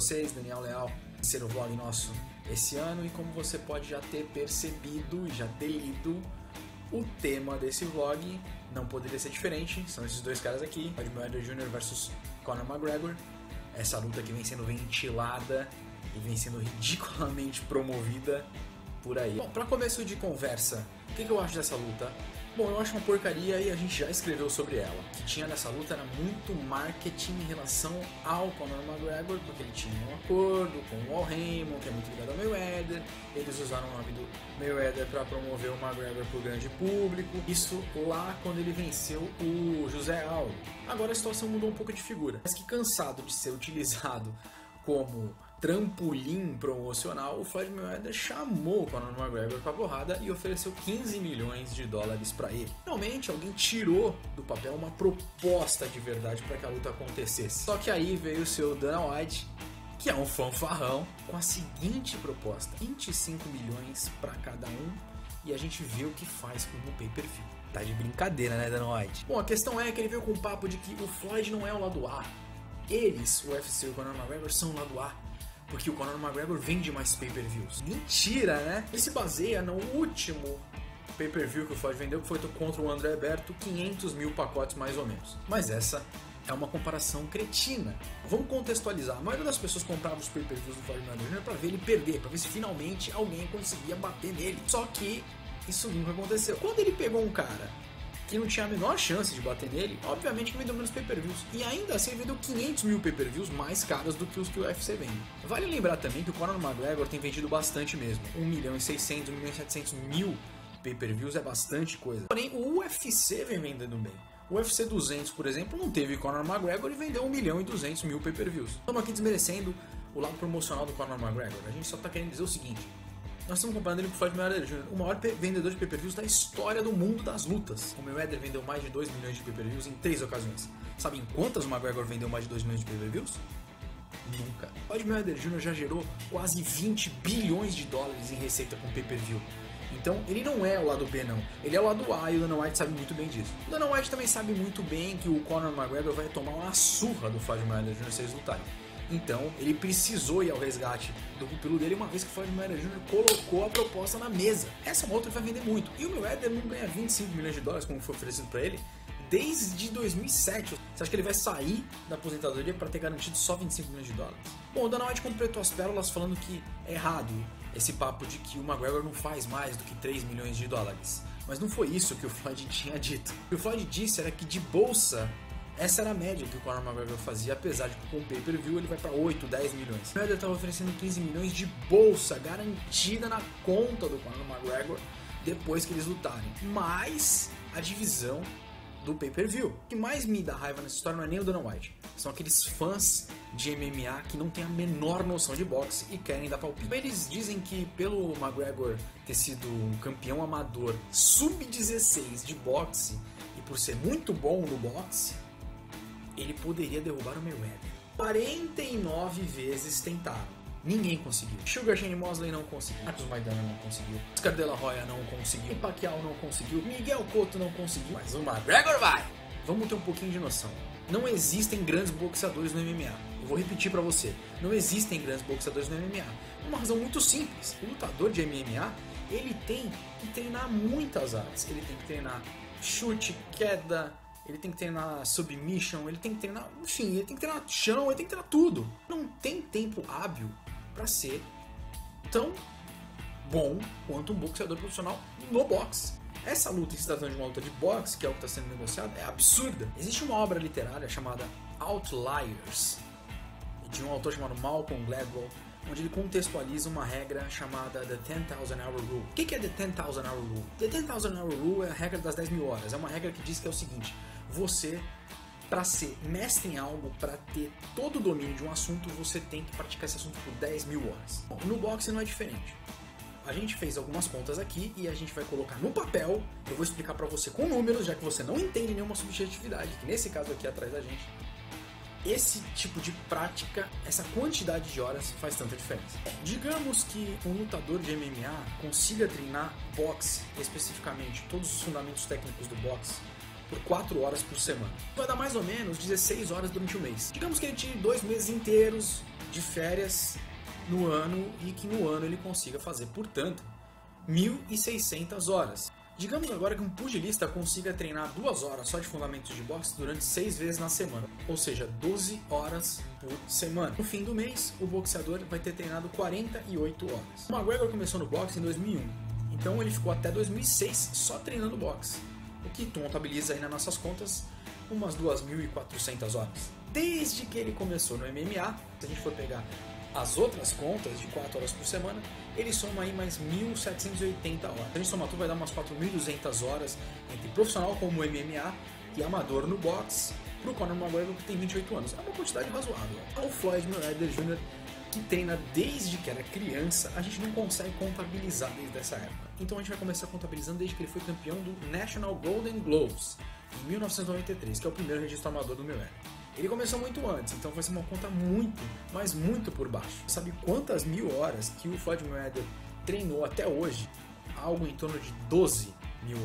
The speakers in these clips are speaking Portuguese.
vocês, Daniel Leal, ser o vlog nosso esse ano, e como você pode já ter percebido e já ter lido, o tema desse vlog não poderia ser diferente, são esses dois caras aqui, Floyd Mayweather Jr. versus Conor McGregor, essa luta que vem sendo ventilada e vem sendo ridiculamente promovida por aí. Bom, para começo de conversa, o que eu acho dessa luta? Bom, eu acho uma porcaria e a gente já escreveu sobre ela. O que tinha nessa luta era muito marketing em relação ao Conor McGregor, porque ele tinha um acordo com o Al Haymon, que é muito ligado ao Mayweather. Eles usaram o nome do Mayweather para promover o McGregor para o grande público. Isso lá quando ele venceu o José Aldo. Agora a situação mudou um pouco de figura. Mas que cansado de ser utilizado como trampolim promocional, o Floyd Mayweather chamou o Conor McGregor pra porrada e ofereceu 15 milhões de dólares pra ele. Finalmente, alguém tirou do papel uma proposta de verdade para que a luta acontecesse. Só que aí veio o seu Dana White, que é um fanfarrão, com a seguinte proposta: 25 milhões para cada um, e a gente vê o que faz com o pay-per-view. Tá de brincadeira, né, Dana White? Bom, a questão é que ele veio com o papo de que o Floyd não é o lado A. Eles, o UFC e o Conor McGregor, são o lado A, porque o Conor McGregor vende mais pay-per-views. Mentira, né? Ele se baseia no último pay-per-view que o Floyd vendeu, que foi contra o André Berto, 500 mil pacotes mais ou menos. Mas essa é uma comparação cretina. Vamos contextualizar. A maioria das pessoas comprava os pay-per-views do Floyd Mayweather pra ver ele perder, pra ver se finalmente alguém conseguia bater nele. Só que isso nunca aconteceu. Quando ele pegou um cara que não tinha a menor chance de bater nele, obviamente que vendeu menos pay-per-views. E ainda assim ele vendeu 500 mil pay-per-views mais caros do que os que o UFC vende. Vale lembrar também que o Conor McGregor tem vendido bastante mesmo. 1.600.000, 1.700.000 pay-per-views é bastante coisa. Porém, o UFC vem vendendo bem. O UFC 200, por exemplo, não teve Conor McGregor e vendeu 1.200.000 pay-per-views. Estamos aqui desmerecendo o lado promocional do Conor McGregor. A gente só está querendo dizer o seguinte: nós estamos comparando ele com o Floyd Mayweather Jr., o maior vendedor de pay-per-views da história do mundo das lutas. O Mayweather vendeu mais de 2 milhões de pay-per-views em 3 ocasiões. Sabe em quantas o McGregor vendeu mais de 2 milhões de pay-per-views? Nunca. O Floyd Mayweather Jr. já gerou quase 20 bilhões de dólares em receita com pay-per-view. Então ele não é o lado B, não. Ele é o lado A, e o Dana White sabe muito bem disso. O Dana White também sabe muito bem que o Conor McGregor vai tomar uma surra do Floyd Mayweather Jr. se eles lutarem. Então, ele precisou ir ao resgate do pupilo dele, uma vez que o Floyd Mayweather Jr. colocou a proposta na mesa. Essa é uma outra que vai vender muito. E o Mayweather não ganha 25 milhões de dólares, como foi oferecido para ele, desde 2007. Você acha que ele vai sair da aposentadoria para ter garantido só 25 milhões de dólares? Bom, o Dana White completou as pérolas falando que é errado esse papo de que o McGregor não faz mais do que 3 milhões de dólares. Mas não foi isso que o Floyd tinha dito. O que o Floyd disse era que de bolsa, essa era a média que o Conor McGregor fazia, apesar de que com o pay-per-view ele vai para 8, 10 milhões. O Mayweather estava oferecendo 15 milhões de bolsa garantida na conta do Conor McGregor depois que eles lutarem. Mas a divisão do pay-per-view. O que mais me dá raiva nessa história não é nem o Dana White, são aqueles fãs de MMA que não têm a menor noção de boxe e querem dar palpite. Eles dizem que pelo McGregor ter sido um campeão amador sub-16 de boxe e por ser muito bom no boxe, ele poderia derrubar o Mayweather. 49 vezes tentaram. Ninguém conseguiu. Sugar Shane Mosley não conseguiu. Marcos Maidana não conseguiu. Oscar De La Hoya não conseguiu. Pacquiao não conseguiu. Miguel Cotto não conseguiu. Mas o McGregor vai! Vamos ter um pouquinho de noção. Não existem grandes boxeadores no MMA. Eu vou repetir pra você. Não existem grandes boxeadores no MMA. Uma razão muito simples. O lutador de MMA, ele tem que treinar muitas artes. Ele tem que treinar chute, queda, ele tem que treinar submission, ele tem que treinar, enfim, ele tem que treinar chão, ele tem que treinar tudo. Não tem tempo hábil para ser tão bom quanto um boxeador profissional no boxe. Essa luta, que se tratando de uma luta de boxe, que é o que está sendo negociado, é absurda. Existe uma obra literária chamada Outliers, de um autor chamado Malcolm Gladwell, onde ele contextualiza uma regra chamada The 10,000 Hour Rule. O que é The 10,000 Hour Rule? The 10,000 Hour Rule é a regra das 10 mil horas. É uma regra que diz que é o seguinte: você, para ser mestre em algo, para ter todo o domínio de um assunto, você tem que praticar esse assunto por 10 mil horas. Bom, no boxe não é diferente. A gente fez algumas contas aqui e a gente vai colocar no papel. Eu vou explicar para você com números, já que você não entende nenhuma subjetividade, que nesse caso aqui atrás da gente, esse tipo de prática, essa quantidade de horas faz tanta diferença. Digamos que um lutador de MMA consiga treinar boxe, especificamente todos os fundamentos técnicos do boxe, por 4 horas por semana. Vai dar mais ou menos 16 horas durante o mês. Digamos que ele tire 2 meses inteiros de férias no ano e que no ano ele consiga fazer, portanto, 1.600 horas. Digamos agora que um pugilista consiga treinar 2 horas só de fundamentos de boxe durante 6 vezes na semana, ou seja, 12 horas por semana. No fim do mês, o boxeador vai ter treinado 48 horas. O McGregor começou no boxe em 2001, então ele ficou até 2006 só treinando boxe, o que contabiliza aí nas nossas contas umas 2.400 horas. Desde que ele começou no MMA, se a gente for pegar as outras contas de 4 horas por semana, ele soma aí mais 1.780 horas. Se a gente somar tudo, vai dar umas 4.200 horas entre profissional como MMA e amador no boxe pro Conor McGregor, que tem 28 anos. É uma quantidade razoável. O Floyd Mayweather Jr., que treina desde que era criança, a gente não consegue contabilizar desde essa época. Então a gente vai começar contabilizando desde que ele foi campeão do National Golden Gloves em 1993, que é o primeiro registro amador do Mayweather. Ele começou muito antes, então vai ser uma conta muito, mas muito por baixo. Sabe quantas 1.000 horas que o Floyd Mayweather treinou até hoje? Algo em torno de 12.000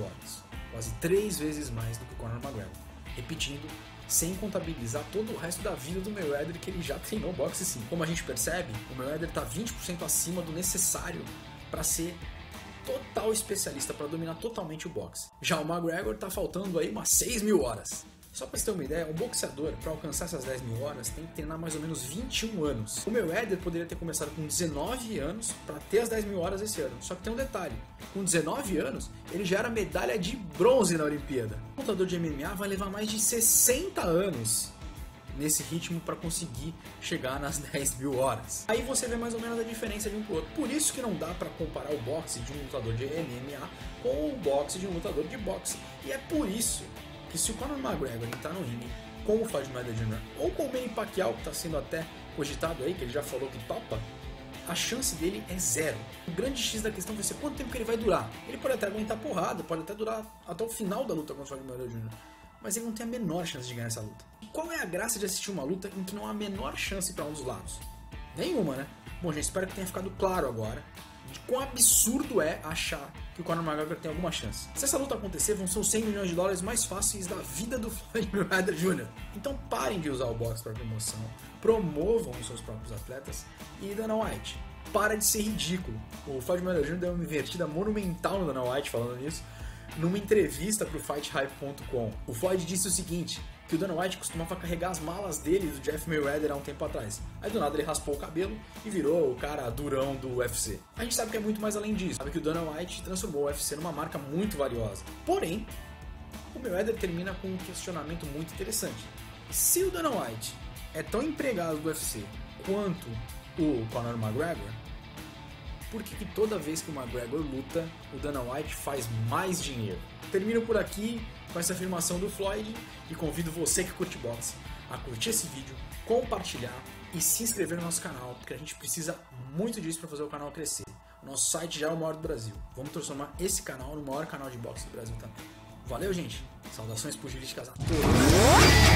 horas. Quase 3 vezes mais do que o Conor McGregor. Repetindo, sem contabilizar todo o resto da vida do Mayweather, que ele já treinou boxe sim. Como a gente percebe, o Mayweather está 20% acima do necessário para ser total especialista, para dominar totalmente o boxe. Já o McGregor está faltando aí umas 6.000 horas. Só para você ter uma ideia, um boxeador, para alcançar essas 10.000 horas, tem que treinar mais ou menos 21 anos. O Mayweather poderia ter começado com 19 anos para ter as 10.000 horas esse ano. Só que tem um detalhe, com 19 anos, ele já era medalha de bronze na Olimpíada. O lutador de MMA vai levar mais de 60 anos nesse ritmo para conseguir chegar nas 10.000 horas. Aí você vê mais ou menos a diferença de um pro outro. Por isso que não dá para comparar o boxe de um lutador de MMA com o boxe de um lutador de boxe. E é por isso que se o Conor McGregor entrar no ringue com o Floyd Mayweather Jr. ou com o Manny Pacquiao, que está sendo até cogitado aí, que ele já falou que topa, a chance dele é 0. O grande X da questão vai ser quanto tempo que ele vai durar. Ele pode até aguentar porrada, pode até durar até o final da luta com o Floyd Mayweather Jr., mas ele não tem a menor chance de ganhar essa luta. E qual é a graça de assistir uma luta em que não há a menor chance para um dos lados? Nenhuma, né? Bom, gente, espero que tenha ficado claro agora de quão absurdo é achar que o Conor McGregor tem alguma chance. Se essa luta acontecer, vão ser os 100 milhões de dólares mais fáceis da vida do Floyd Mayweather Jr. Então parem de usar o boxe para promoção, promovam os seus próprios atletas. E Dana White, para de ser ridículo. O Floyd Mayweather Jr. deu uma invertida monumental no Dana White falando nisso, numa entrevista para o FightHype.com. O Floyd disse o seguinte, que o Dana White costumava carregar as malas dele do Jeff Mayweather há um tempo atrás. Aí do nada ele raspou o cabelo e virou o cara durão do UFC. A gente sabe que é muito mais além disso. Sabe que o Dana White transformou o UFC numa marca muito valiosa. Porém, o Mayweather termina com um questionamento muito interessante. Se o Dana White é tão empregado do UFC quanto o Conor McGregor, por que toda vez que o McGregor luta, o Dana White faz mais dinheiro? Termino por aqui com essa afirmação do Floyd e convido você que curte boxe a curtir esse vídeo, compartilhar e se inscrever no nosso canal, porque a gente precisa muito disso para fazer o canal crescer. O nosso site já é o maior do Brasil. Vamos transformar esse canal no maior canal de boxe do Brasil também. Valeu, gente! Saudações pugilísticas a todos!